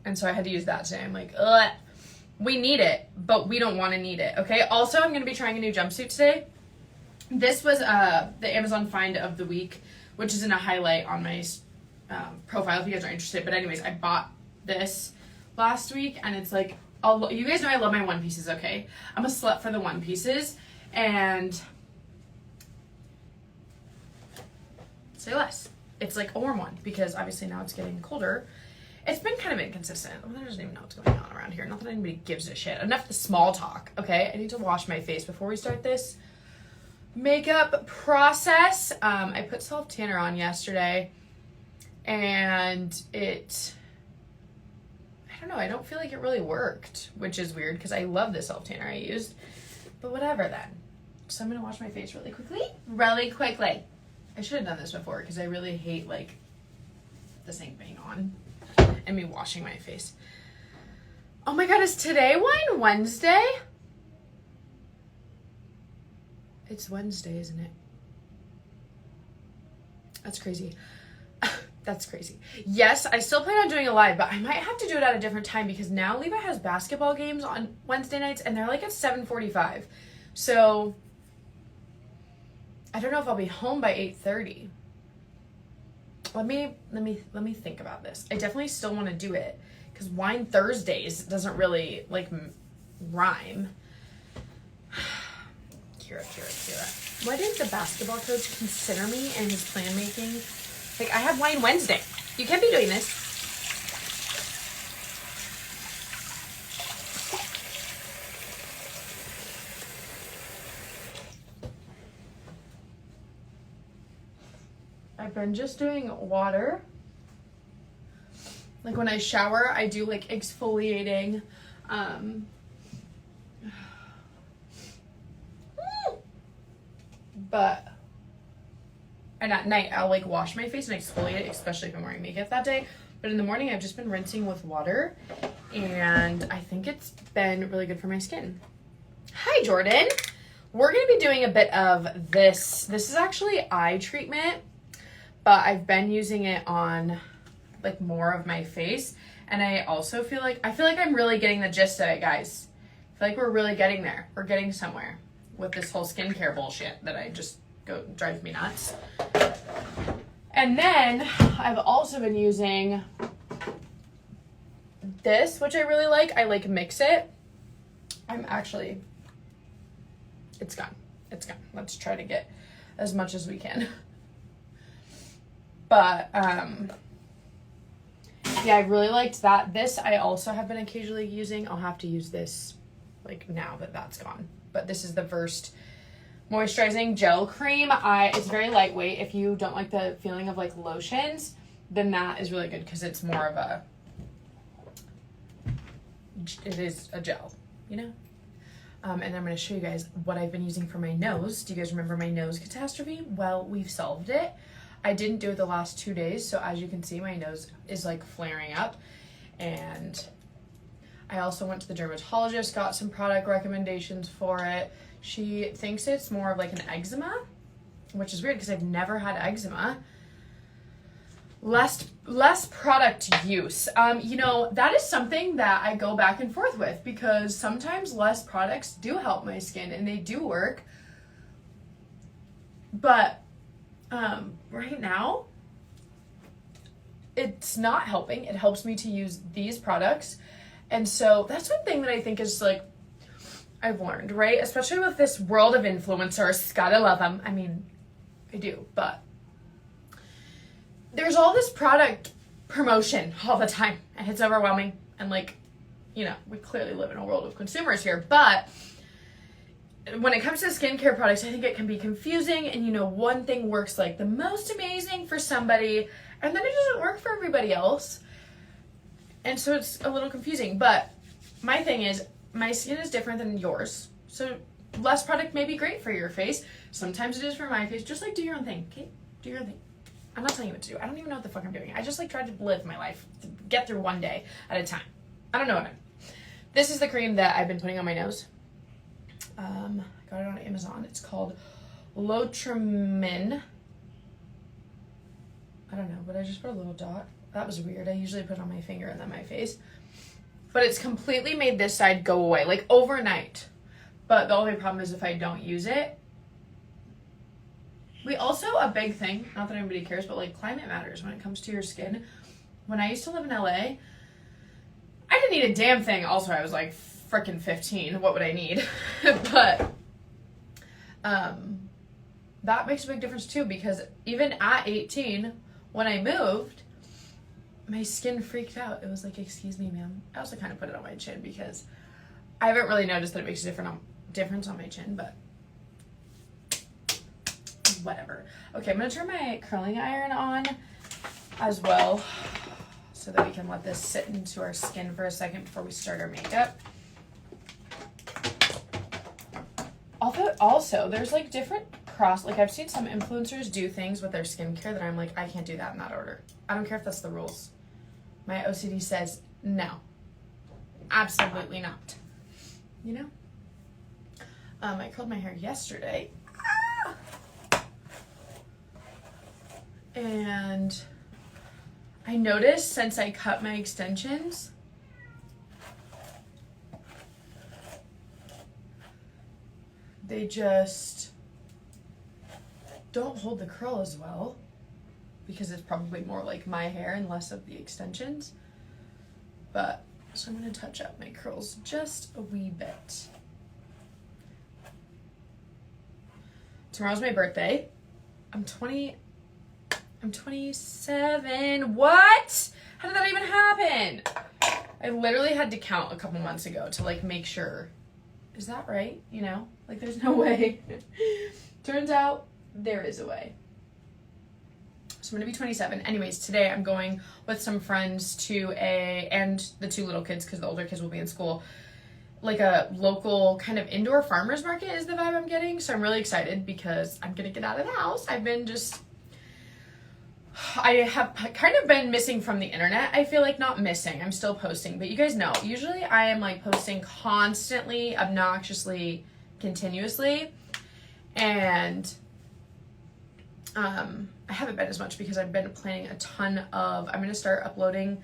And so I had to use that today. I'm like, ugh. We need it, but we don't want to need it, okay? Also, I'm going to be trying a new jumpsuit today. This was the Amazon find of the week, which is in a highlight on my profile if you guys are interested. But anyways, I bought this last week, and it's like, you guys know I love my one pieces, okay? I'm a slut for the one pieces, and say less. It's like a warm one, because obviously now it's getting colder. It's been kind of inconsistent. The weather doesn't even know what's going on around here. Not that anybody gives a shit. Enough of the small talk, okay? I need to wash my face before we start this makeup process. I put self tanner on yesterday, and I don't know, I don't feel like it really worked, which is weird because I love the self tanner I used, but whatever then. So I'm gonna wash my face really quickly. I should have done this before because I really hate like the sink being on and me washing my face. Oh my god, is today Wine Wednesday? It's Wednesday, isn't it? That's crazy. That's crazy. Yes, I still plan on doing a live, but I might have to do it at a different time because now Levi has basketball games on Wednesday nights and they're like at 7:45. So I don't know if I'll be home by 8:30. Let me think about this. I definitely still want to do it because Wine Thursdays doesn't really like rhyme. Kyra. Why didn't the basketball coach consider me in his plan making? Like, I have Wine Wednesday. You can't be doing this. I've been just doing water. Like when I shower, I do like exfoliating. And at night, I'll like wash my face and exfoliate, especially if I'm wearing makeup that day. But in the morning, I've just been rinsing with water, and I think it's been really good for my skin. Hi, Jordan. We're going to be doing a bit of this. This is actually eye treatment, but I've been using it on like more of my face. And I also feel like I'm really getting the gist of it, guys. I feel like we're really getting there. We're getting somewhere with this whole skincare bullshit that drives me nuts. And then I've also been using this, which I really like. I like mix it. It's gone. Let's try to get as much as we can. But yeah, I really liked that. This I also have been occasionally using. I'll have to use this like now that that's gone. But this is the Versed moisturizing gel cream. It's very lightweight. If you don't like the feeling of like lotions, then that is really good because it's more of it is a gel, you know? And I'm going to show you guys what I've been using for my nose. Do you guys remember my nose catastrophe? Well, we've solved it. I didn't do it the last 2 days, so as you can see, my nose is like flaring up. And I also went to the dermatologist, got some product recommendations for it. She thinks it's more of like an eczema, which is weird because I've never had eczema. Less product use. You know, that is something that I go back and forth with because sometimes less products do help my skin and they do work. But right now, it's not helping. It helps me to use these products. And so that's one thing that I think is like, I've learned, right? Especially with this world of influencers. Gotta love them. I mean, I do, but there's all this product promotion all the time, and it's overwhelming. And like, you know, we clearly live in a world of consumers here, but when it comes to skincare products, I think it can be confusing. And you know, one thing works like the most amazing for somebody, and then it doesn't work for everybody else. And so it's a little confusing. But my thing is, my skin is different than yours. So less product may be great for your face. Sometimes it is for my face. Just like do your own thing, okay? Do your own thing. I'm not telling you what to do. I don't even know what the fuck I'm doing. I just like try to live my life, to get through one day at a time. I don't know what I'm. This is the cream that I've been putting on my nose. I got it on Amazon. It's called Lotramin. I don't know, but I just put a little dot That was weird. I usually put it on my finger and then my face. But it's completely made this side go away, like overnight. But the only problem is if I don't use it. We also, a big thing, not that anybody cares, but like climate matters when it comes to your skin. When I used to live in LA, I didn't need a damn thing. Also, I was like freaking 15. What would I need? But that makes a big difference too, because even at 18, when I moved, my skin freaked out. It was like, excuse me, ma'am. I also kind of put it on my chin because I haven't really noticed that it makes a difference on my chin, but whatever. Okay, I'm going to turn my curling iron on as well so that we can let this sit into our skin for a second before we start our makeup. Also, there's like different like I've seen some influencers do things with their skincare that I'm like, I can't do that in that order. I don't care if that's the rules. My OCD says no. Absolutely not. You know? I curled my hair yesterday. And I noticed since I cut my extensions, they just don't hold the curl as well because it's probably more like my hair and less of the extensions. But so I'm going to touch up my curls just a wee bit. Tomorrow's my birthday. I'm 27. What? How did that even happen? I literally had to count a couple months ago to like make sure. Is that right? You know, like there's no way. Turns out there is a way. So I'm gonna be 27. Anyways, today I'm going with some friends to and the two little kids, because the older kids will be in school, like a local kind of indoor farmers market is the vibe I'm getting. So I'm really excited because I'm gonna get out of the house. I have kind of been missing from the internet. I feel like not missing. I'm still posting, but you guys know, usually I am like posting constantly, obnoxiously, continuously. And I haven't been as much because I've been planning a ton of, I'm going to start uploading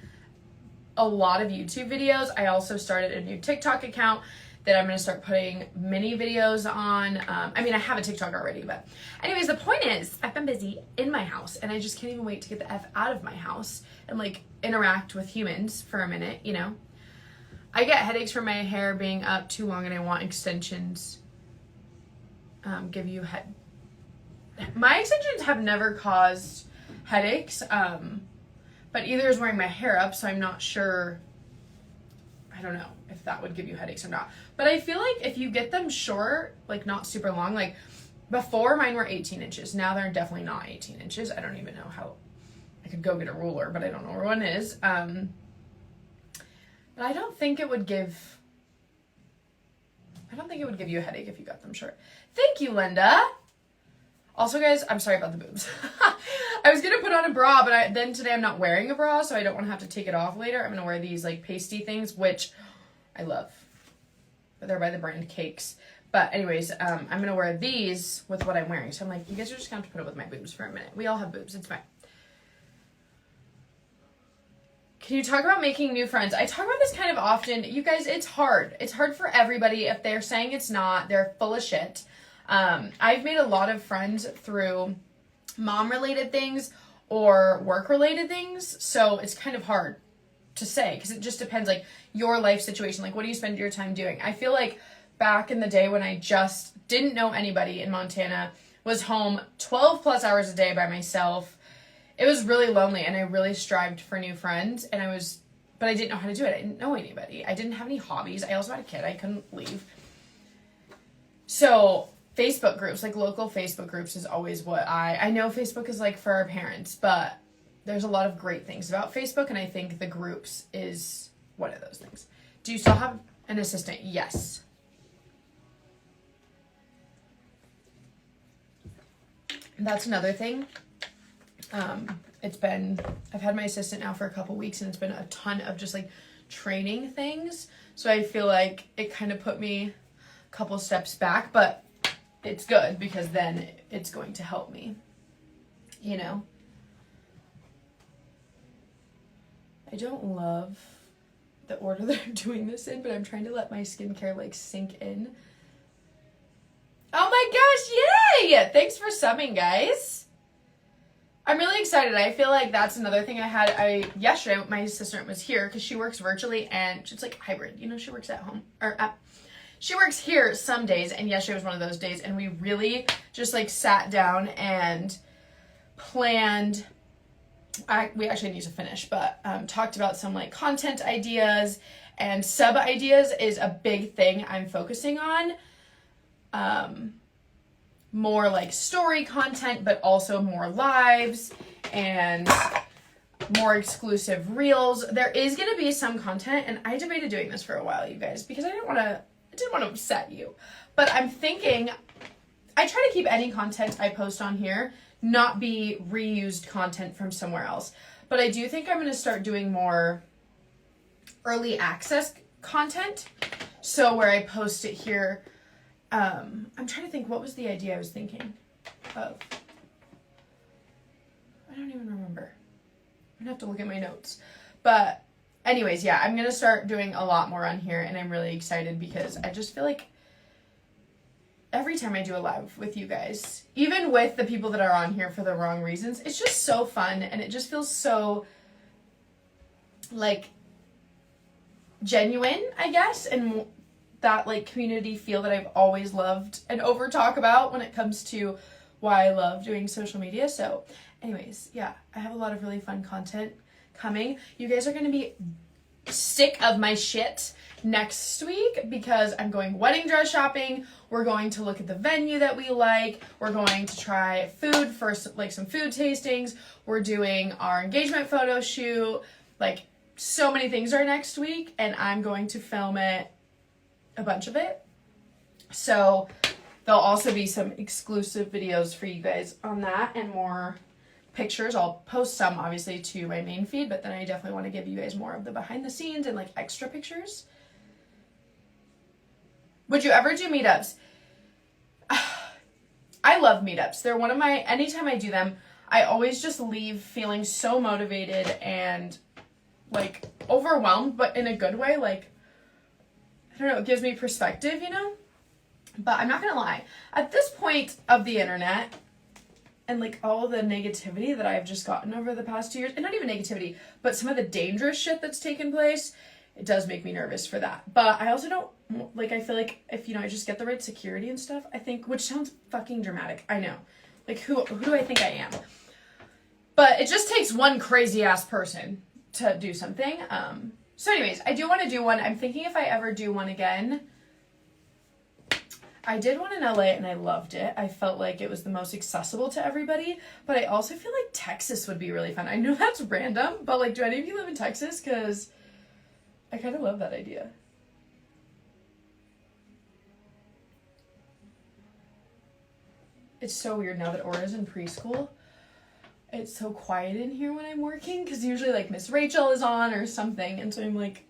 a lot of YouTube videos. I also started a new TikTok account that I'm going to start putting mini videos on. I mean, I have a TikTok already, but anyways, the point is I've been busy in my house and I just can't even wait to get the F out of my house and like interact with humans for a minute, you know? I get headaches from my hair being up too long and I want extensions. Give you my extensions have never caused headaches, but either is wearing my hair up, so I'm not sure. I don't know if that would give you headaches or not. But I feel like if you get them short, like not super long, like before mine were 18 inches. Now they're definitely not 18 inches. I don't even know how. I could go get a ruler, but I don't know where one is. But I don't think it would give you a headache if you got them short. Thank you, Linda. Also, guys, I'm sorry about the boobs. I was going to put on a bra, but then today I'm not wearing a bra, so I don't want to have to take it off later. I'm going to wear these, like, pasty things, which I love. But they're by the brand Cakes. But anyways, I'm going to wear these with what I'm wearing. So I'm like, you guys are just going to have to put up with my boobs for a minute. We all have boobs. It's fine. Can you talk about making new friends? I talk about this kind of often. You guys, it's hard. It's hard for everybody. If they're saying it's not, they're full of shit. I've made a lot of friends through mom-related things or work-related things, so it's kind of hard to say because it just depends, like, your life situation. Like, what do you spend your time doing? I feel like back in the day when I just didn't know anybody in Montana, was home 12 plus hours a day by myself, it was really lonely, and I really strived for new friends, but I didn't know how to do it. I didn't know anybody. I didn't have any hobbies. I also had a kid. I couldn't leave. So Facebook groups, like local Facebook groups, is always what I know Facebook is like for our parents, but there's a lot of great things about Facebook, and I think the groups is one of those things. Do you still have an assistant? Yes. And that's another thing. I've had my assistant now for a couple weeks, and it's been a ton of just like training things. So I feel like it kind of put me a couple steps back, but it's good because then it's going to help me, you know? I don't love the order that I'm doing this in, but I'm trying to let my skincare like sink in. Oh my gosh, yay! Thanks for subbing, guys. I'm really excited. I feel like that's another thing I had. Yesterday, my assistant was here because she works virtually and it's like hybrid. You know, she works at home or she works here some days, and yesterday was one of those days, and we really just like sat down and planned. We actually need to finish, but talked about some like content ideas, and sub ideas is a big thing I'm focusing on. More like story content, but also more lives and more exclusive reels. There is going to be some content, and I debated doing this for a while, you guys, because I didn't want to upset you. But I'm thinking, I try to keep any content I post on here not be reused content from somewhere else. But I do think I'm going to start doing more early access content. So where I post it here, I'm trying to think, what was the idea I was thinking of? I don't even remember. I'm going to have to look at my notes. But anyways, yeah, I'm going to start doing a lot more on here, and I'm really excited because I just feel like every time I do a live with you guys, even with the people that are on here for the wrong reasons, it's just so fun, and it just feels so, like, genuine, I guess, and that, like, community feel that I've always loved and over talk about when it comes to why I love doing social media. So, anyways, yeah, I have a lot of really fun content coming. You guys are going to be sick of my shit next week because I'm going wedding dress shopping. We're going to look at the venue that we like. We're going to try food for like some food tastings. We're doing our engagement photo shoot. Like, so many things are next week, and I'm going to film it, a bunch of it. So there'll also be some exclusive videos for you guys on that and more pictures. I'll post some obviously to my main feed, but then I definitely want to give you guys more of the behind the scenes and like extra pictures. Would you ever do meetups? I love meetups. They're one of my, anytime I do them, I always just leave feeling so motivated and like overwhelmed, but in a good way. Like, I don't know, it gives me perspective, you know? But I'm not gonna lie, at this point of the internet and like all the negativity that I've just gotten over the past 2 years, and not even negativity, but some of the dangerous shit that's taken place, it does make me nervous for that. But I also don't, like, I feel like if, you know, I just get the right security and stuff, I think, which sounds fucking dramatic, I know. Like, who do I think I am? But it just takes one crazy ass person to do something. So anyways, I do want to do one. I'm thinking if I ever do one again. I did one in LA and I loved it. I felt like it was the most accessible to everybody, but I also feel like Texas would be really fun. I know that's random, but like, do any of you live in Texas? Because I kind of love that idea. It's so weird now that Aura's in preschool. It's so quiet in here when I'm working, because usually like Miss Rachel is on or something, and so I'm like,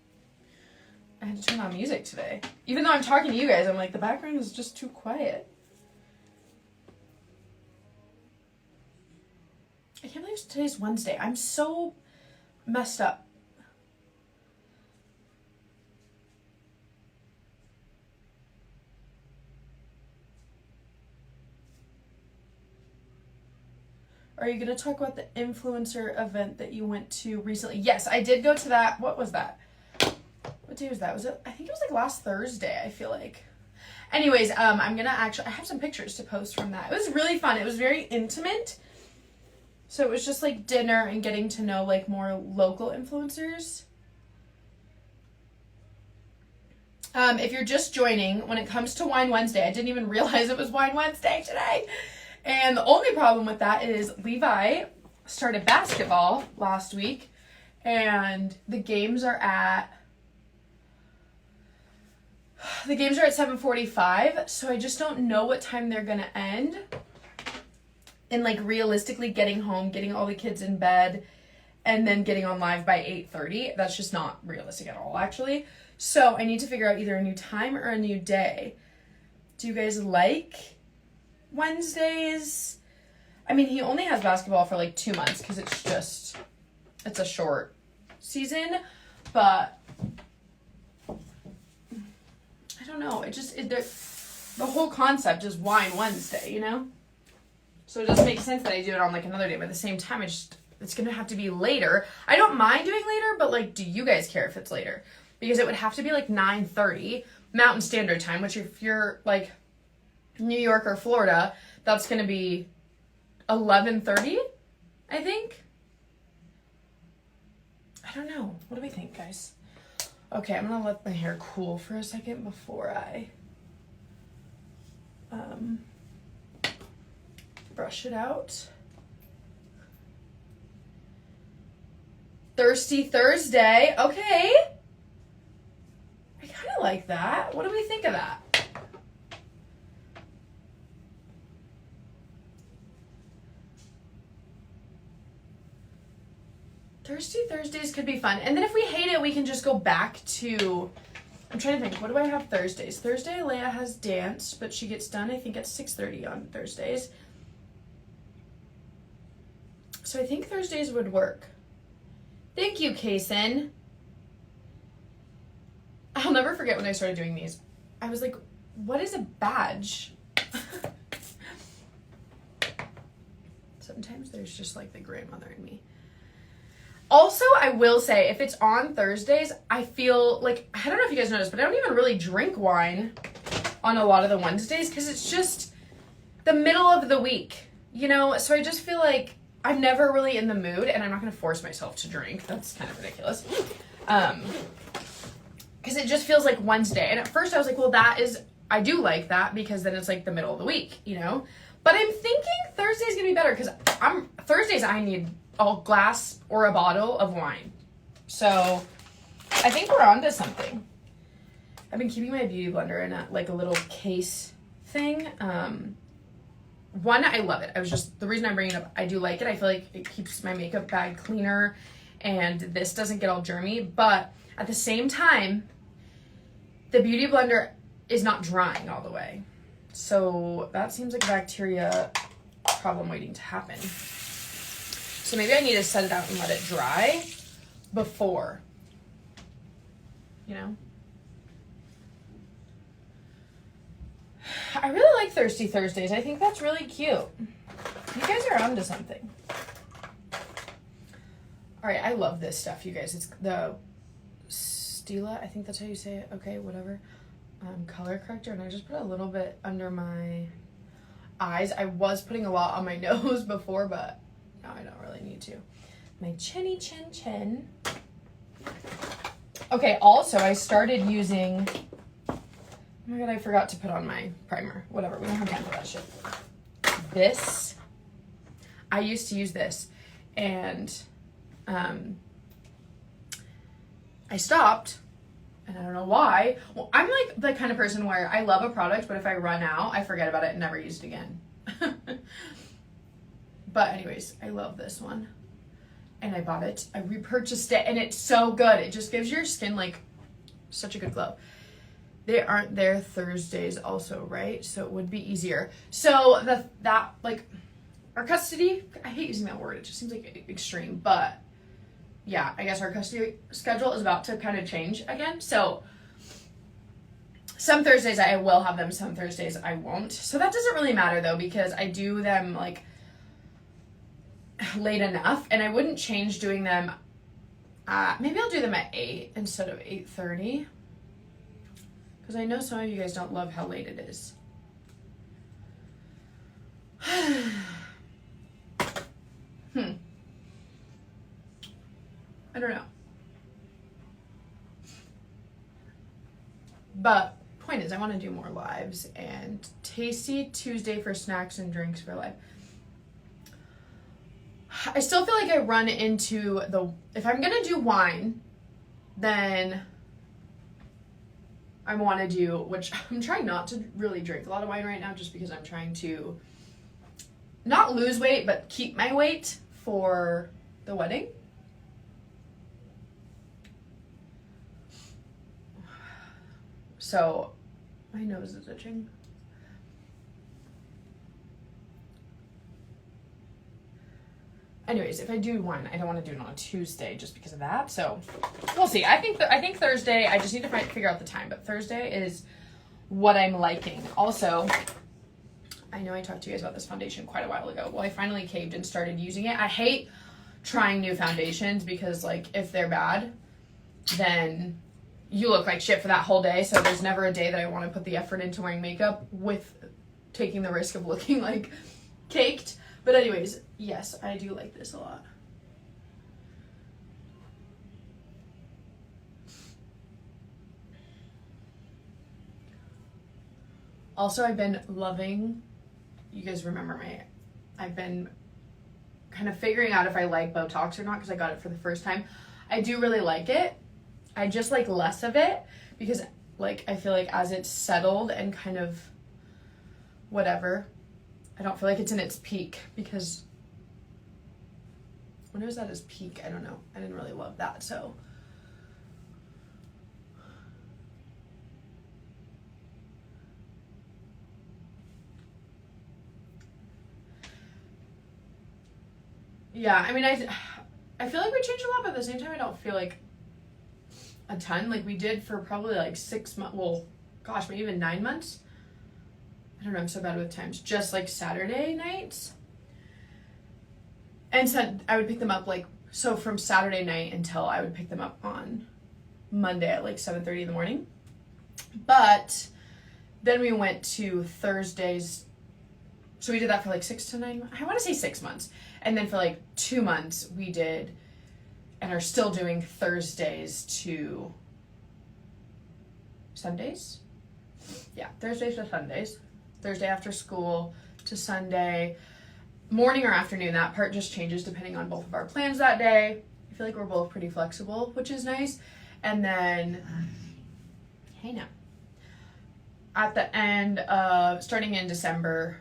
I had to turn on music today. Even though I'm talking to you guys, I'm like, the background is just too quiet. I can't believe today's Wednesday. I'm so messed up. Are you going to talk about the influencer event that you went to recently? Yes, I did go to that. What was that? What day was that? Was it? I think it was like last Thursday, I feel like. Anyways, I'm going to actually, I have some pictures to post from that. It was really fun. It was very intimate. So it was just like dinner and getting to know like more local influencers. If you're just joining, when it comes to Wine Wednesday, I didn't even realize it was Wine Wednesday today. And the only problem with that is Levi started basketball last week, and the games are at 7:45, so I just don't know what time they're gonna end. And like realistically getting home, getting all the kids in bed, and then getting on live by 8:30, that's just not realistic at all, actually. So I need to figure out either a new time or a new day. Do you guys like Wednesdays? I mean, he only has basketball for like 2 months because it's a short season, but I don't know. The whole concept is Wine Wednesday, you know? So it doesn't make sense that I do it on like another day, but at the same time, it's going to have to be later. I don't mind doing later, but like, do you guys care if it's later? Because it would have to be like 9:30 Mountain Standard Time, which if you're like New York or Florida, that's going to be 11:30, I think. I don't know. What do we think, guys? Okay, I'm going to let my hair cool for a second before I brush it out. Thirsty Thursday. Okay. I kind of like that. What do we think of that? Thirsty Thursdays could be fun. And then if we hate it, we can just go back to... I'm trying to think. What do I have Thursdays? Thursday, Leia has dance, but she gets done, I think, at 6:30 on Thursdays. So I think Thursdays would work. Thank you, Kaysen. I'll never forget when I started doing these. I was like, what is a badge? Sometimes there's just like the grandmother in me. Also, I will say, if it's on Thursdays, I feel like, I don't know if you guys noticed, but I don't even really drink wine on a lot of the Wednesdays because it's just the middle of the week, you know? So I just feel like I'm never really in the mood, and I'm not going to force myself to drink. That's kind of ridiculous. Because it just feels like Wednesday. And at first I was like, well, I do like that because then it's like the middle of the week, you know? But I'm thinking Thursday's going to be better because Thursdays I need a glass or a bottle of wine. So I think we're on to something. I've been keeping my beauty blender in a little case thing. One, I love it. The reason I'm bringing it up, I do like it. I feel like it keeps my makeup bag cleaner and this doesn't get all germy. But at the same time, the beauty blender is not drying all the way. So that seems like a bacteria problem waiting to happen. So maybe I need to set it out and let it dry before, you know? I really like Thirsty Thursdays. I think that's really cute. You guys are onto something. All right, I love this stuff, you guys. It's the Stila, I think that's how you say it. Okay, whatever. Color corrector, and I just put a little bit under my eyes. I was putting a lot on my nose before, but now I don't really need to. My chinny chin chin. Okay, also I started using... Oh my god, I forgot to put on my primer. Whatever, we don't have time for that shit. This, I used to use this, and I stopped, and I don't know why. Well, I'm like the kind of person where I love a product, but if I run out, I forget about it and never use it again. But anyways, I love this one, and I bought it. I repurchased it, and it's so good. It just gives your skin like such a good glow. They aren't there Thursdays also, right? So it would be easier. So that like our custody, I hate using that word. It just seems like extreme, but yeah, I guess our custody schedule is about to kind of change again. So some Thursdays I will have them, some Thursdays I won't. So that doesn't really matter though, because I do them like late enough, and I wouldn't change doing them. Maybe I'll do them at 8 instead of 8:30. Because I know some of you guys don't love how late it is. I don't know. But point is, I want to do more lives, and Tasty Tuesday for snacks and drinks for live. I still feel like I run into if I'm going to do wine, then I want to do, which I'm trying not to really drink a lot of wine right now, just because I'm trying to not lose weight, but keep my weight for the wedding. So my nose is itching. anyways, if I do one, I don't want to do it on a Tuesday just because of that. So we'll see. I think Thursday, I just need to figure out the time, but Thursday is what I'm liking. Also, I know I talked to you guys about this foundation quite a while ago. Well, I finally caved and started using it. I hate trying new foundations because, like, if they're bad, then you look like shit for that whole day. So there's never a day that I want to put the effort into wearing makeup with taking the risk of looking like caked. But anyways, yes, I do like this a lot. Also, I've been loving, you guys remember I've been kind of figuring out if I like Botox or not because I got it for the first time. I do really like it. I just like less of it because, like, I feel like as it's settled and kind of whatever, I don't feel like it's in its peak because when it was at its peak, I don't know. I didn't really love that, so. Yeah, I mean, I feel like we changed a lot, but at the same time, I don't feel like a ton. Like, we did for probably like 6 months, well, gosh, maybe even 9 months. I don't know, I'm so bad with times. Just like Saturday nights. And so I would pick them up like, so from Saturday night until I would pick them up on Monday at like 7:30 in the morning. But then we went to Thursdays. So we did that for like 6 to 9, I want to say 6 months. And then for like 2 months we did and are still doing Thursdays to Sundays. Yeah, Thursdays to Sundays. Thursday after school to Sunday. Morning or afternoon, that part just changes depending on both of our plans that day. I feel like we're both pretty flexible, which is nice. And then, hey now. At the end of, starting in December,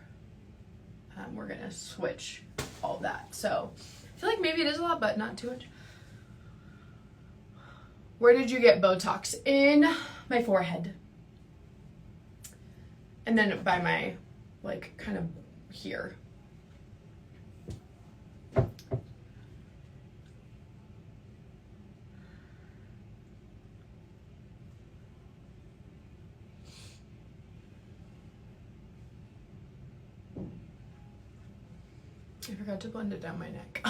we're gonna switch all of that. So I feel like maybe it is a lot, but not too much. Where did you get Botox? In my forehead. And then by my, like, kind of here. I forgot to blend it down my neck.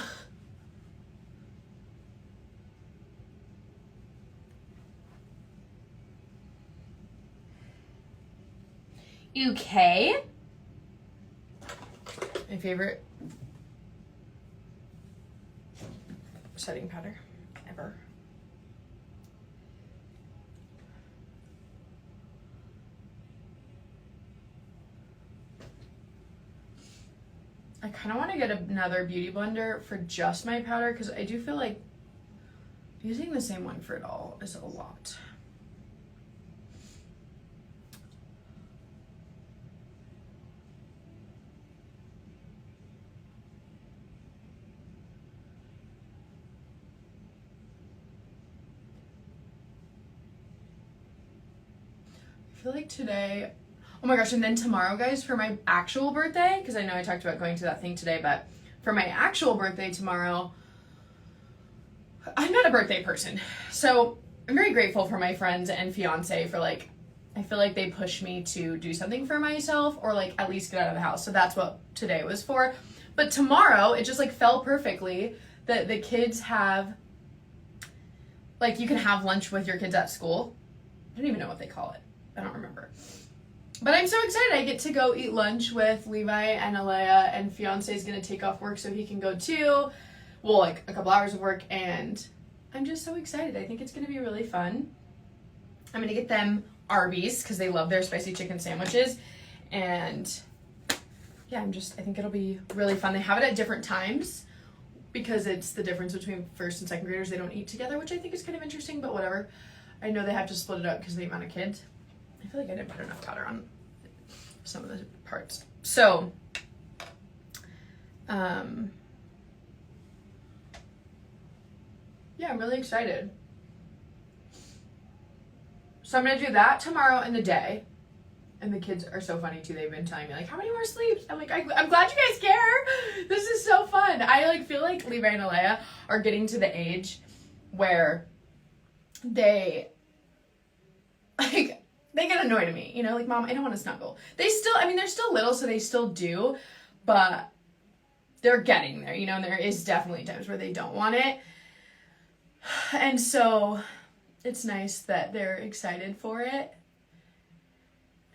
Okay. My favorite setting powder ever. I kind of want to get another beauty blender for just my powder because I do feel like using the same one for it all is a lot. I feel like today, oh my gosh, and then tomorrow, guys, for my actual birthday, because I know I talked about going to that thing today, but for my actual birthday tomorrow, I'm not a birthday person. So I'm very grateful for my friends and fiance for, like, I feel like they push me to do something for myself or, like, at least get out of the house. So that's what today was for. But tomorrow, it just, like, fell perfectly that the kids have, like, you can have lunch with your kids at school. I don't even know what they call it. I don't remember. But I'm so excited. I get to go eat lunch with Levi and Alea, and fiance's gonna take off work so he can go too. Well, like a couple hours of work, and I'm just so excited. I think it's gonna be really fun. I'm gonna get them Arby's because they love their spicy chicken sandwiches. And yeah, I think it'll be really fun. They have it at different times because it's the difference between first and second graders. They don't eat together, which I think is kind of interesting, but whatever. I know they have to split it up because of the amount of kids. I feel like I didn't put enough powder on some of the parts. So, yeah, I'm really excited. So I'm going to do that tomorrow in the day. And the kids are so funny too. They've been telling me like, how many more sleeps? I'm like, I'm glad you guys care. This is so fun. I like feel like Levi and Alea are getting to the age where they get annoyed at me, you know, like, Mom, I don't want to snuggle. They still, I mean, they're still little, so they still do, but they're getting there, you know, and there is definitely times where they don't want it. And so it's nice that they're excited for it.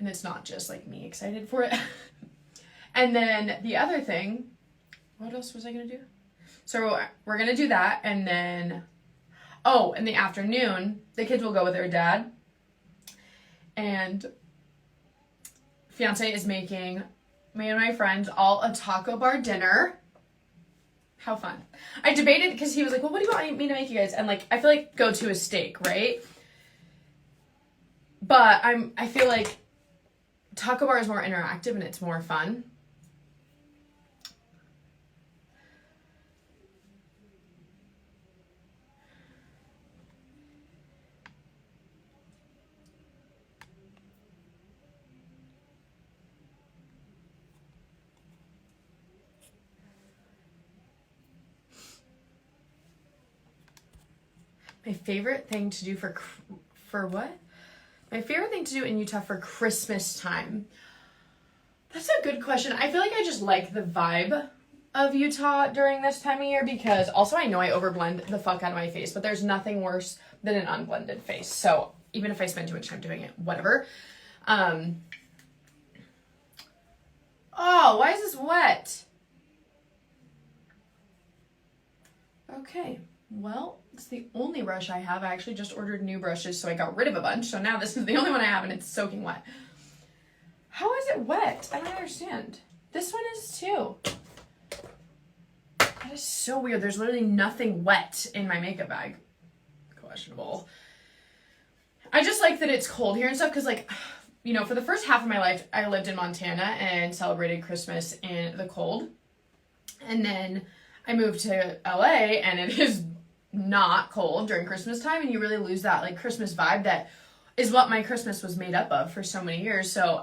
And it's not just like me excited for it. And then the other thing, what else was I going to do? So we're going to do that. And then, in the afternoon, the kids will go with their dad. And fiance is making me and my friends all a taco bar dinner. How fun. I debated because he was like, well, what do you want me to make you guys? And like, I feel like go to a steak, right? But I feel like taco bar is more interactive and it's more fun. My favorite thing to do for what? My favorite thing to do in Utah for Christmas time. That's a good question. I feel like I just like the vibe of Utah during this time of year because also I know I overblend the fuck out of my face, but there's nothing worse than an unblended face. So even if I spend too much time doing it, whatever. Oh, why is this wet? Okay, well, it's the only brush I have. I actually just ordered new brushes, so I got rid of a bunch. So now this is the only one I have, and it's soaking wet. How is it wet? I don't understand. This one is too. That is so weird. There's literally nothing wet in my makeup bag. Questionable. I just like that it's cold here and stuff because, like, you know, for the first half of my life, I lived in Montana and celebrated Christmas in the cold. And then I moved to LA, and it is not cold during Christmas time, and you really lose that like Christmas vibe that is what my Christmas was made up of for so many years. So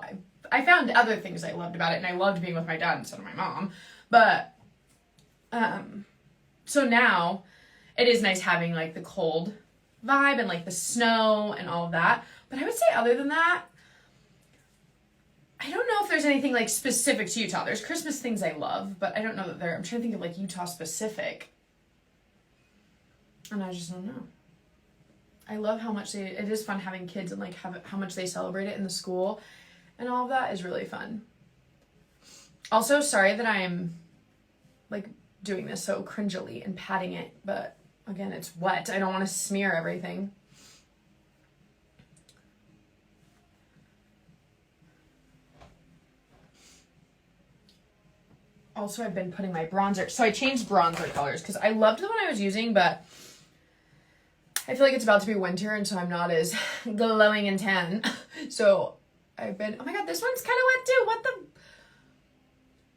I found other things I loved about it, and I loved being with my dad instead of my mom. But so now it is nice having like the cold vibe and like the snow and all of that. But I would say other than that, I don't know if there's anything like specific to Utah. There's Christmas things I love, but I don't know that I'm trying to think of like Utah specific. And I just don't know. I love how much it is fun having kids and like how much they celebrate it in the school, and all of that is really fun. Also, sorry that I'm like doing this so cringily and patting it, but again, it's wet. I don't want to smear everything. Also, I've been putting my bronzer. So I changed bronzer colors because I loved the one I was using, but I feel like it's about to be winter, and so I'm not as glowing and tan. So I've been, oh my God, this one's kind of wet too. What the?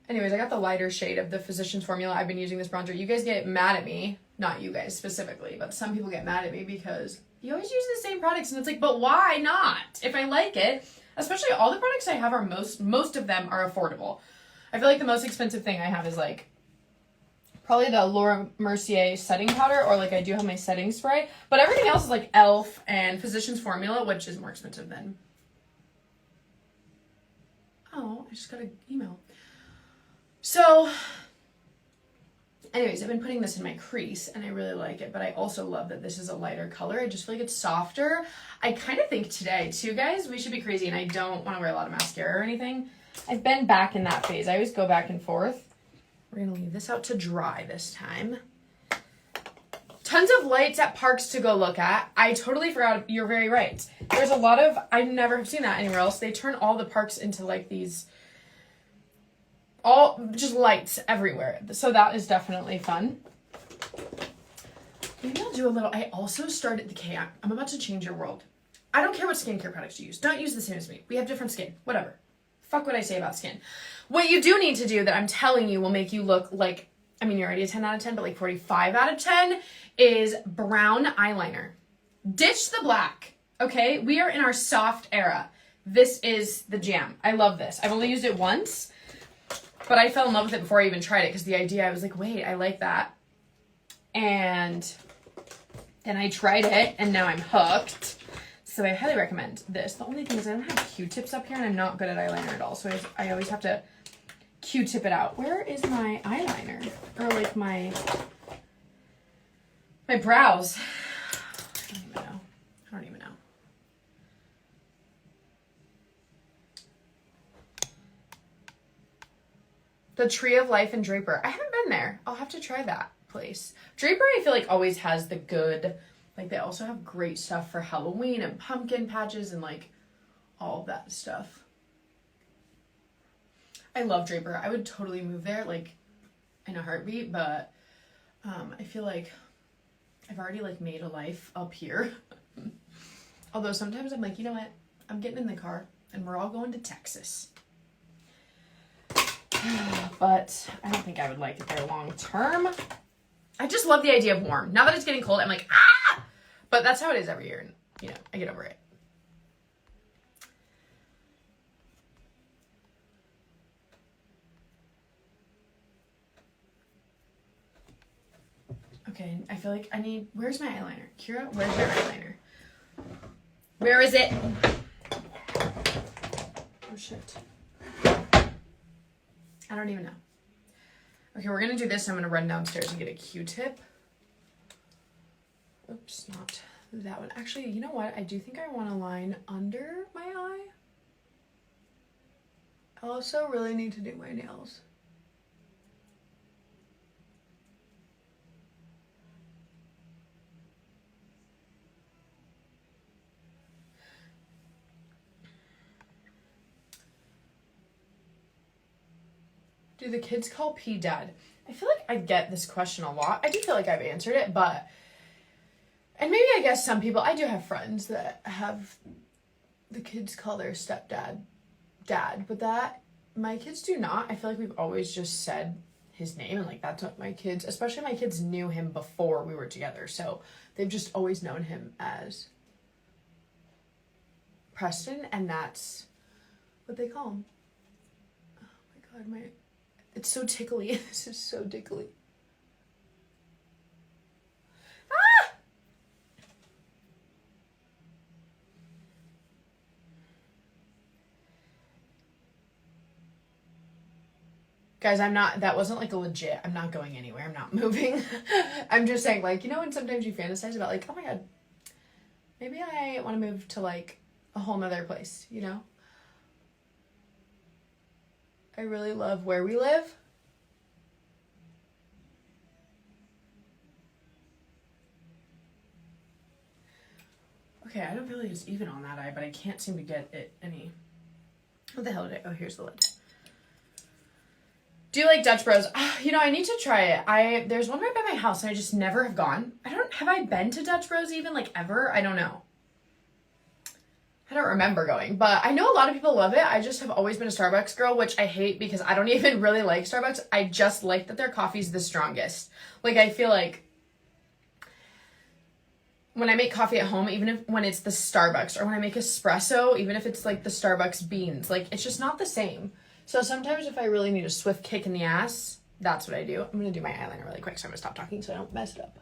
Anyways, I got the lighter shade of the Physicians Formula. I've been using this bronzer. You guys get mad at me. Not you guys specifically, but some people get mad at me because you always use the same products. And it's like, but why not? If I like it, especially all the products I have are most of them are affordable. I feel like the most expensive thing I have is like probably the Laura Mercier setting powder, or like I do have my setting spray, but everything else is like e.l.f. and Physicians Formula, which is more expensive than. Oh, I just got an email. So anyways, I've been putting this in my crease and I really like it, but I also love that this is a lighter color. I just feel like it's softer. I kind of think today too, guys, we should be crazy, and I don't want to wear a lot of mascara or anything. I've been back in that phase. I always go back and forth. We're going to leave this out to dry this time. Tons of lights at parks to go look at. I totally forgot. You're very right. There's a lot of, I never have seen that anywhere else. They turn all the parks into like these, all just lights everywhere. So that is definitely fun. Maybe I'll do a little, I also started, okay, I'm about to change your world. I don't care what skincare products you use. Don't use the same as me. We have different skin. Whatever. Fuck what I say about skin. What you do need to do that I'm telling you will make you look like, I mean, you're already a 10 out of 10, but like 45 out of 10 is brown eyeliner. Ditch the black, okay? We are in our soft era. This is the jam. I love this. I've only used it once, but I fell in love with it before I even tried it because the idea, I was like, wait, I like that. And then I tried it and now I'm hooked. So I highly recommend this. The only thing is I don't have Q-tips up here and I'm not good at eyeliner at all. So I always have to Q-tip it out. Where is my eyeliner? Or like my brows. I don't even know. I don't even know. The Tree of Life in Draper. I haven't been there. I'll have to try that place. Draper, I feel like always has the good, like they also have great stuff for Halloween and pumpkin patches and like all of that stuff. I love Draper. I would totally move there like in a heartbeat, but I feel like I've already like made a life up here. Although sometimes I'm like, you know what? I'm getting in the car and we're all going to Texas. But I don't think I would like it there long term. I just love the idea of warm. Now that it's getting cold, I'm like, ah! But that's how it is every year. And, you know, I get over it. Okay, I feel like I need... Where's my eyeliner? Kyra, where's my eyeliner? Where is it? Oh, shit. I don't even know. Okay, we're going to do this. I'm going to run downstairs and get a Q-tip. Oops, not that one. Actually, you know what? I do think I want a line under my eye. I also really need to do my nails. Do the kids call P dad? I feel like I get this question a lot. I do feel like I've answered it, but... And maybe I guess some people... I do have friends that have... The kids call their stepdad dad, but that... My kids do not. I feel like we've always just said his name, and like that's what my kids... Especially my kids knew him before we were together, so they've just always known him as Preston, and that's what they call him. Oh my god, it's so tickly. This is so tickly. Ah! Guys, that wasn't like a legit, I'm not going anywhere, I'm not moving. I'm just saying, like, you know when sometimes you fantasize about like, oh my god, maybe I want to move to like a whole nother place, you know? I really love where we live. Okay, I don't feel like it's even on that eye, but I can't seem to get it any... What the hell did I... Oh, here's the lid. Do you like Dutch Bros? You know, I need to try it. There's one right by my house and I just never have gone. Have I been to Dutch Bros even, like, ever? I don't know. I don't remember going, but I know a lot of people love it. I just have always been a Starbucks girl, which I hate because I don't even really like Starbucks. I just like that their coffee's the strongest. Like, I feel like when I make coffee at home, even when it's the Starbucks, or when I make espresso, even if it's like the Starbucks beans, like it's just not the same. So sometimes if I really need a swift kick in the ass, that's what I do. I'm going to do my eyeliner really quick, so I'm going to stop talking so I don't mess it up.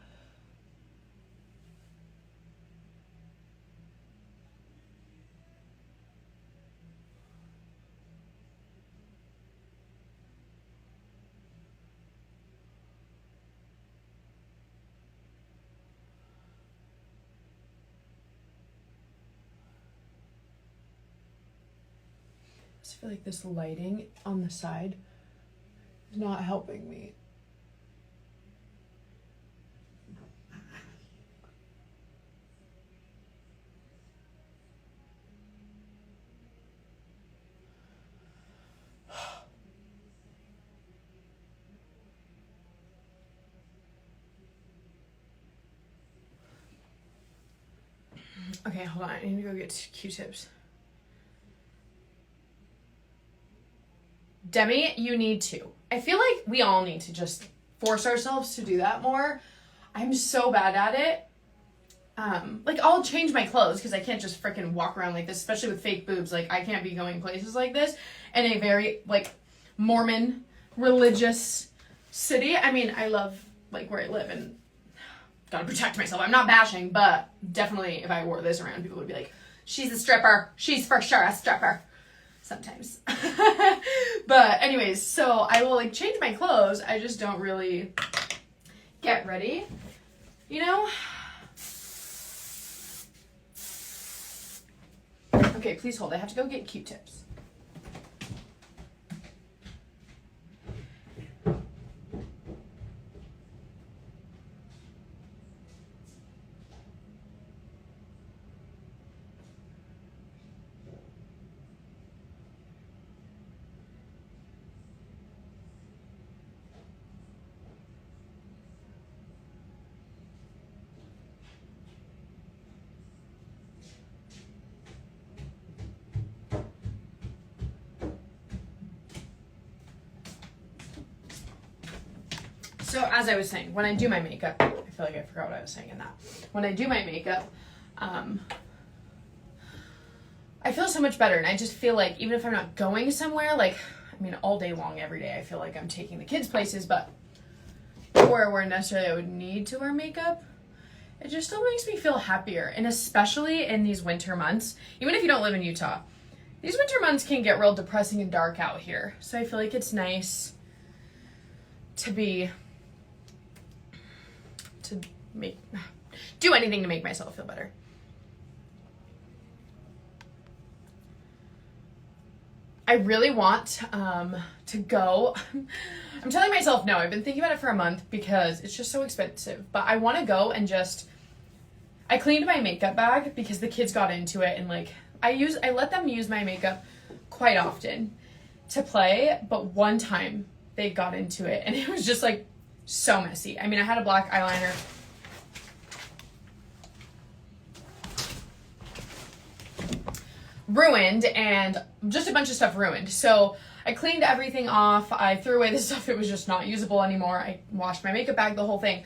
I just feel like this lighting on the side is not helping me. Okay, hold on. I need to go get Q-tips. Demi, you need to. I feel like we all need to just force ourselves to do that more. I'm so bad at it. like, I'll change my clothes because I can't just freaking walk around like this, especially with fake boobs. Like, I can't be going places like this in a very, like, Mormon religious city. I mean, I love, like, where I live and gotta protect myself. I'm not bashing, but definitely if I wore this around, people would be like, she's a stripper. She's for sure a stripper. Sometimes. But anyways, so I will, like, change my clothes. I just don't really get ready, you know? Okay, please hold. I have to go get Q-tips. So as I was saying, when I do my makeup, I feel like I forgot what I was saying in that. When I do my makeup, I feel so much better. And I just feel like even if I'm not going somewhere, like, I mean, all day long, every day, I feel like I'm taking the kids places, but where necessarily I would need to wear makeup, it just still makes me feel happier. And especially in these winter months, even if you don't live in Utah, these winter months can get real depressing and dark out here. So I feel like it's nice to do anything to make myself feel better. I really want to go. I'm telling myself no. I've been thinking about it for a month because it's just so expensive. But I want to go and I cleaned my makeup bag because the kids got into it, and like I let them use my makeup quite often to play, but one time they got into it and it was just like so messy. I mean, I had a black eyeliner. Ruined, and just a bunch of stuff ruined. So I cleaned everything off. I threw away the stuff that was just not usable anymore. I washed my makeup bag, the whole thing.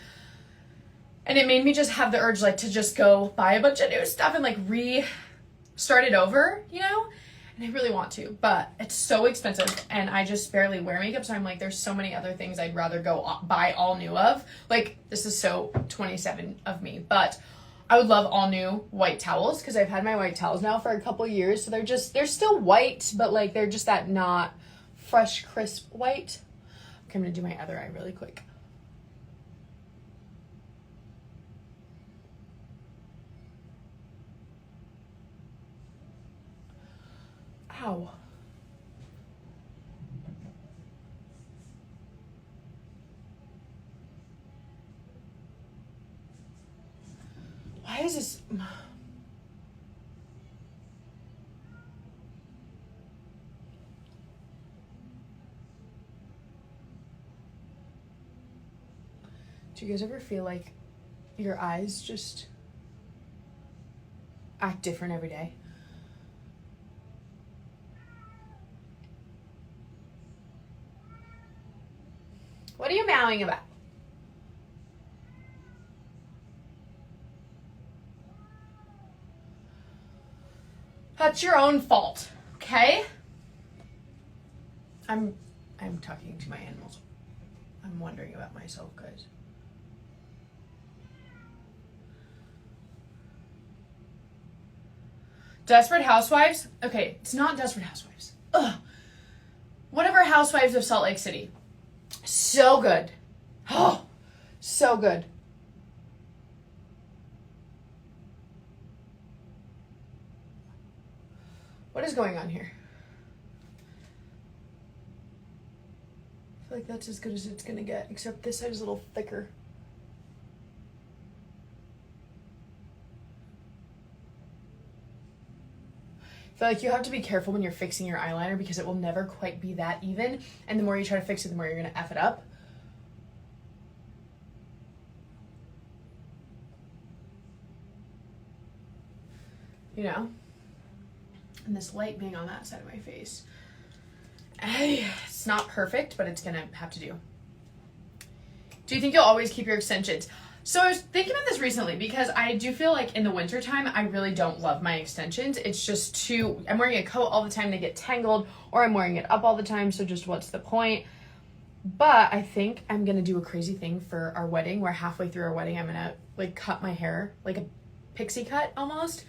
And it made me just have the urge, like, to just go buy a bunch of new stuff and, like, start it over, you know? And I really want to, but it's so expensive, and I just barely wear makeup, so I'm like, there's so many other things I'd rather go buy all new of. Like, this is so 27 of me, but I would love all new white towels because I've had my white towels now for a couple years. So they're still white, but like they're just that not fresh, crisp white. Okay, I'm going to do my other eye really quick. Ow. Why is this? Do you guys ever feel like your eyes just act different every day? What are you bowing about? That's your own fault, okay? I'm talking to my animals. I'm wondering about myself, guys. Desperate Housewives? Okay, it's not Desperate Housewives. Ugh. Whatever Housewives of Salt Lake City. So good. Oh, so good. What is going on here? I feel like that's as good as it's gonna get, except this side is a little thicker. I feel like you have to be careful when you're fixing your eyeliner because it will never quite be that even, and the more you try to fix it, the more you're gonna F it up. You know? And this light being on that side of my face. It's not perfect, but it's gonna have to do. Do you think you'll always keep your extensions? So I was thinking about this recently because I do feel like in the wintertime, I really don't love my extensions. It's just too, I'm wearing a coat all the time, they get tangled, or I'm wearing it up all the time, so just what's the point? But I think I'm going to do a crazy thing for our wedding, where halfway through our wedding, I'm going to like cut my hair, like a pixie cut almost.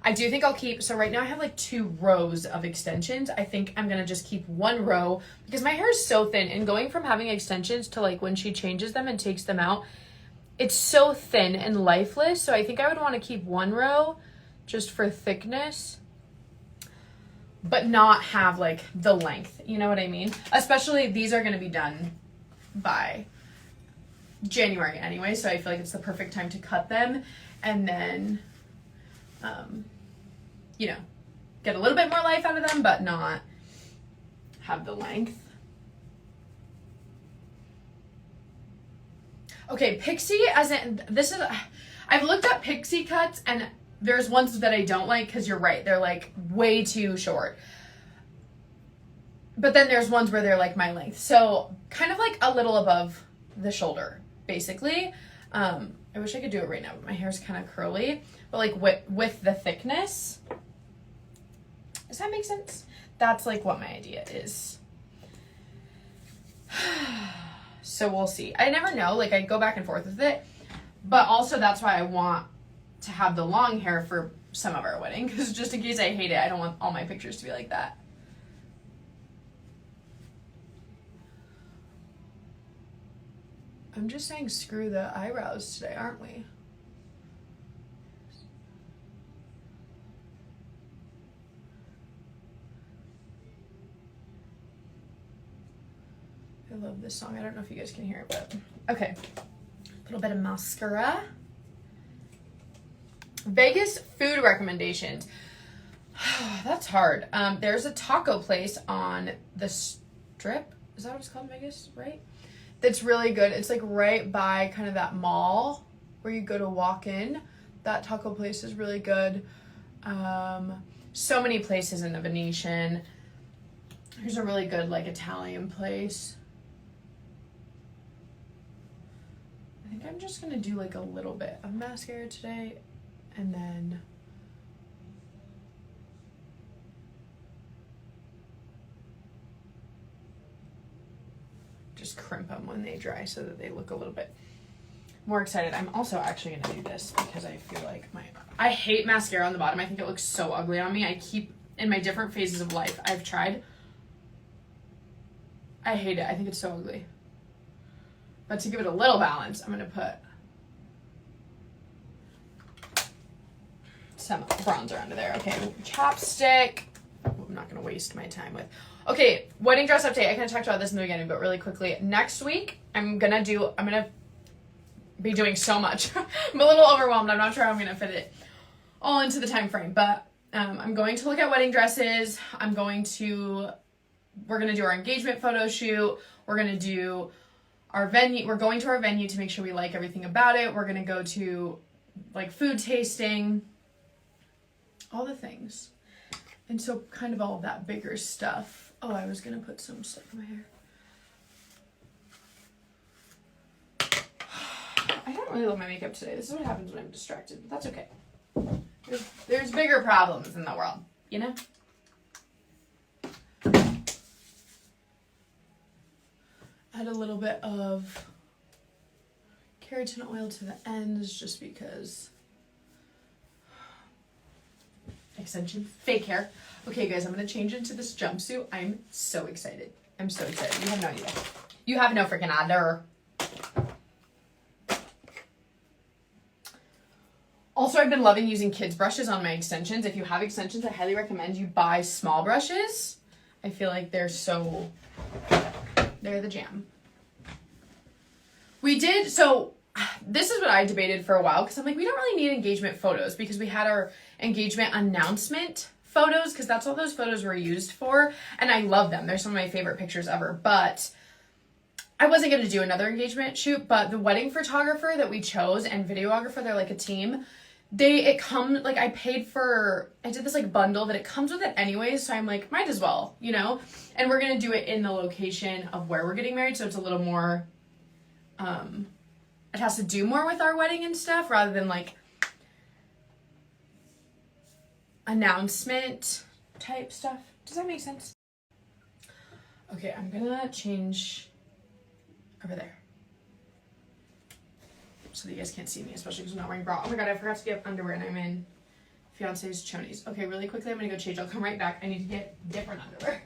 I do think I'll keep, so right now I have like 2 rows of extensions. I think I'm going to just keep 1 row because my hair is so thin, and going from having extensions to like when she changes them and takes them out, it's so thin and lifeless. So I think I would want to keep 1 row just for thickness, but not have like the length, you know what I mean? Especially these are going to be done by January anyway, so I feel like it's the perfect time to cut them and then, you know, get a little bit more life out of them, but not have the length. Okay, pixie, as in, this is, I've looked at pixie cuts, and there's ones that I don't like, because you're right, they're like way too short. But then there's ones where they're like my length. So kind of like a little above the shoulder, basically. I wish I could do it right now, but my hair's kind of curly. But like with the thickness, does that make sense? That's like what my idea is. So we'll see. I never know. Like, I go back and forth with it. But also, that's why I want to have the long hair for some of our wedding. Because just in case I hate it, I don't want all my pictures to be like that. I'm just saying screw the eyebrows today, aren't we? I love this song. I don't know if you guys can hear it, but okay. A little bit of mascara. Vegas food recommendations. That's hard. There's a taco place on the Strip. Is that what it's called in Vegas, right? That's really good. It's like right by kind of that mall where you go to walk in. That taco place is really good. So many places in the Venetian. There's a really good like Italian place. I think I'm just gonna do like a little bit of mascara today, and then just crimp them when they dry so that they look a little bit more excited. I'm also actually gonna do this because I feel like I hate mascara on the bottom. I think it looks so ugly on me. I keep, in my different phases of life, I've tried. I hate it. I think it's so ugly. But to give it a little balance, I'm going to put some bronzer under there. Okay, chapstick. I'm not going to waste my time with. Okay, wedding dress update. I kind of talked about this in the beginning, but really quickly. Next week, I'm going to be doing so much. I'm a little overwhelmed. I'm not sure how I'm going to fit it all into the time frame, but I'm going to look at wedding dresses. We're going to do our engagement photo shoot. We're going to do our venue. We're going to our venue to make sure we like everything about it. We're going to go to like food tasting, all the things. And so kind of all of that bigger stuff. Oh, I was going to put some stuff in my hair. I don't really love my makeup today. This is what happens when I'm distracted, but that's okay. There's bigger problems in the world, you know? Add a little bit of keratin oil to the ends just because extension, fake hair. Okay guys, I'm gonna change into this jumpsuit. I'm so excited. I'm so excited. You have no idea. You have no freaking idea. Also, I've been loving using kids brushes on my extensions. If you have extensions, I highly recommend you buy small brushes. I feel like they're the jam. So this is what I debated for a while, because I'm like, we don't really need engagement photos because we had our engagement announcement photos, because that's all those photos were used for, and I love them. They're some of my favorite pictures ever, but I wasn't going to do another engagement shoot, but the wedding photographer that we chose and videographer, they're like a team. I did this like bundle that it comes with it anyways, so I'm like, might as well, you know? And we're going to do it in the location of where we're getting married, so it's a little more it has to do more with our wedding and stuff rather than like announcement type stuff. Does that make sense? Okay, I'm gonna change over there so that you guys can't see me, especially because I'm not wearing a bra. Oh my god, I forgot to get underwear and I'm in fiance's chonies. Okay, really quickly, I'm gonna go change. I'll come right back. I need to get different underwear.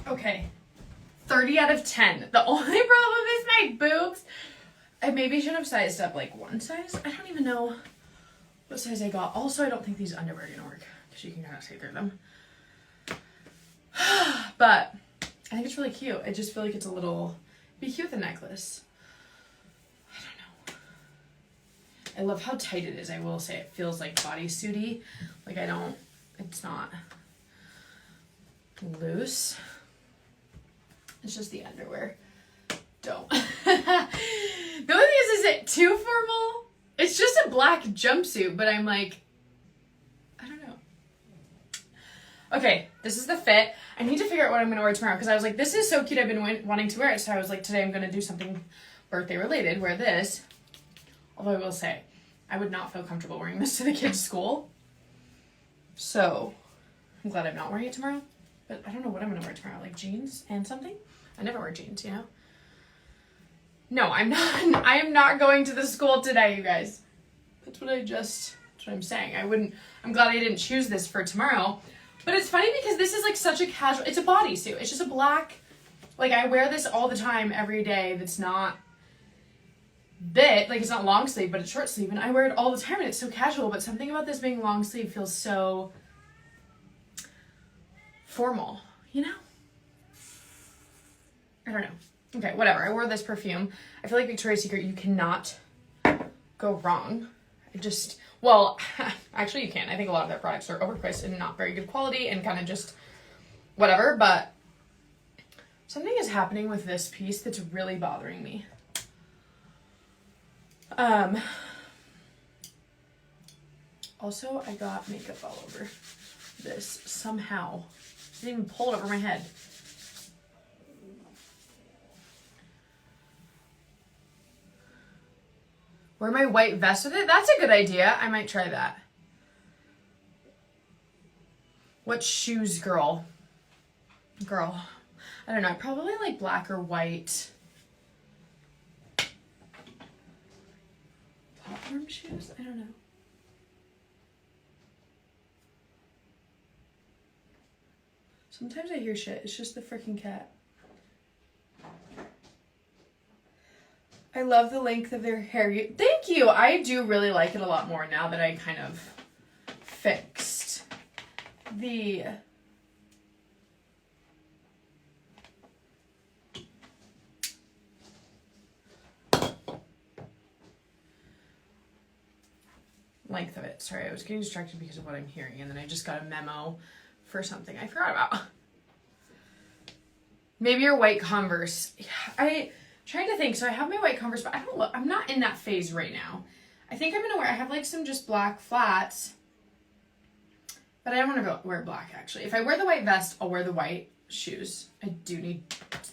Okay, 30 out of 10. The only problem is my boobs. I maybe should have sized up like one size. I don't even know what size I got. Also, I don't think these underwear are gonna work because you can kind of see through them. But I think it's really cute. I just feel like it's a little, be cute with a necklace. I don't know. I love how tight it is. I will say it feels like bodysuity. Like it's not loose. It's just the underwear. Don't. The only thing is it too formal? It's just a black jumpsuit, but I'm like, I don't know. Okay, this is the fit. I need to figure out what I'm going to wear tomorrow because I was like, this is so cute. I've been wanting to wear it. So I was like, today I'm going to do something birthday related. Wear this. Although I will say, I would not feel comfortable wearing this to the kids' school. So I'm glad I'm not wearing it tomorrow. But I don't know what I'm going to wear tomorrow. Like jeans and something? I never wear jeans, you know? No, I'm not. I am not going to the school today, you guys. That's what I'm saying. I'm glad I didn't choose this for tomorrow. But it's funny because this is like such a casual, it's a bodysuit. It's just a black, like I wear this all the time, every day. That's not like it's not long sleeve, but it's short sleeve. And I wear it all the time and it's so casual. But something about this being long sleeve feels so formal, you know? I don't know. Okay, whatever. I wore this perfume. I feel like Victoria's Secret, you cannot go wrong. Well, actually you can. I think a lot of their products are overpriced and not very good quality and kind of just whatever, but something is happening with this piece that's really bothering me. Also, I got makeup all over this somehow. I didn't even pull it over my head. Wear my white vest with it? That's a good idea. I might try that. What shoes, girl? Girl. I don't know. Probably like black or white. Platform shoes? I don't know. Sometimes I hear shit. It's just the freaking cat. I love the length of their hair. Thank you. I do really like it a lot more now that I kind of fixed the length of it. Sorry, I was getting distracted because of what I'm hearing, and then I just got a memo for something I forgot about. Maybe your white Converse. I'm trying to think. So I have my white Converse, but I'm not in that phase right now. I think I'm gonna I have like some just black flats, but I don't want to wear black actually. If I wear the white vest, I'll wear the white shoes. I do need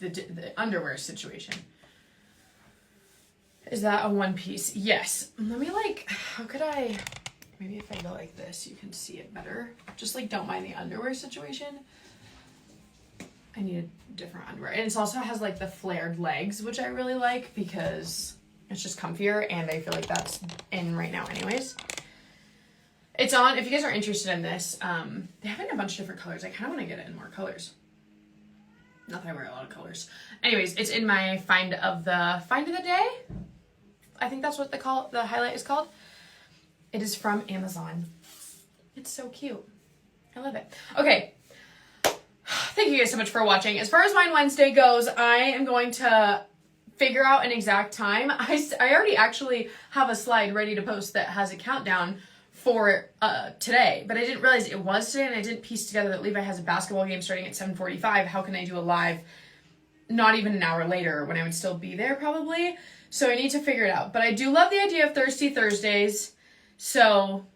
the underwear situation. Is that a one piece? Yes. Let me how could I, maybe if I go like this, you can see it better. Just don't mind the underwear situation. I need a different underwear. And it also has the flared legs, which I really like because it's just comfier and I feel like that's in right now anyways. It's on, if you guys are interested in this, they have it in a bunch of different colors. I kind of want to get it in more colors. Not that I wear a lot of colors. Anyways, it's in my find of the day. I think that's what the highlight is called. It is from Amazon. It's so cute. I love it. Okay. Thank you guys so much for watching. As far as Wine Wednesday goes, I am going to figure out an exact time. I already actually have a slide ready to post that has a countdown for today, but I didn't realize it was today, and I didn't piece together that Levi has a basketball game starting at 7:45. How can I do a live not even an hour later when I would still be there probably? So I need to figure it out. But I do love the idea of Thirsty Thursdays. So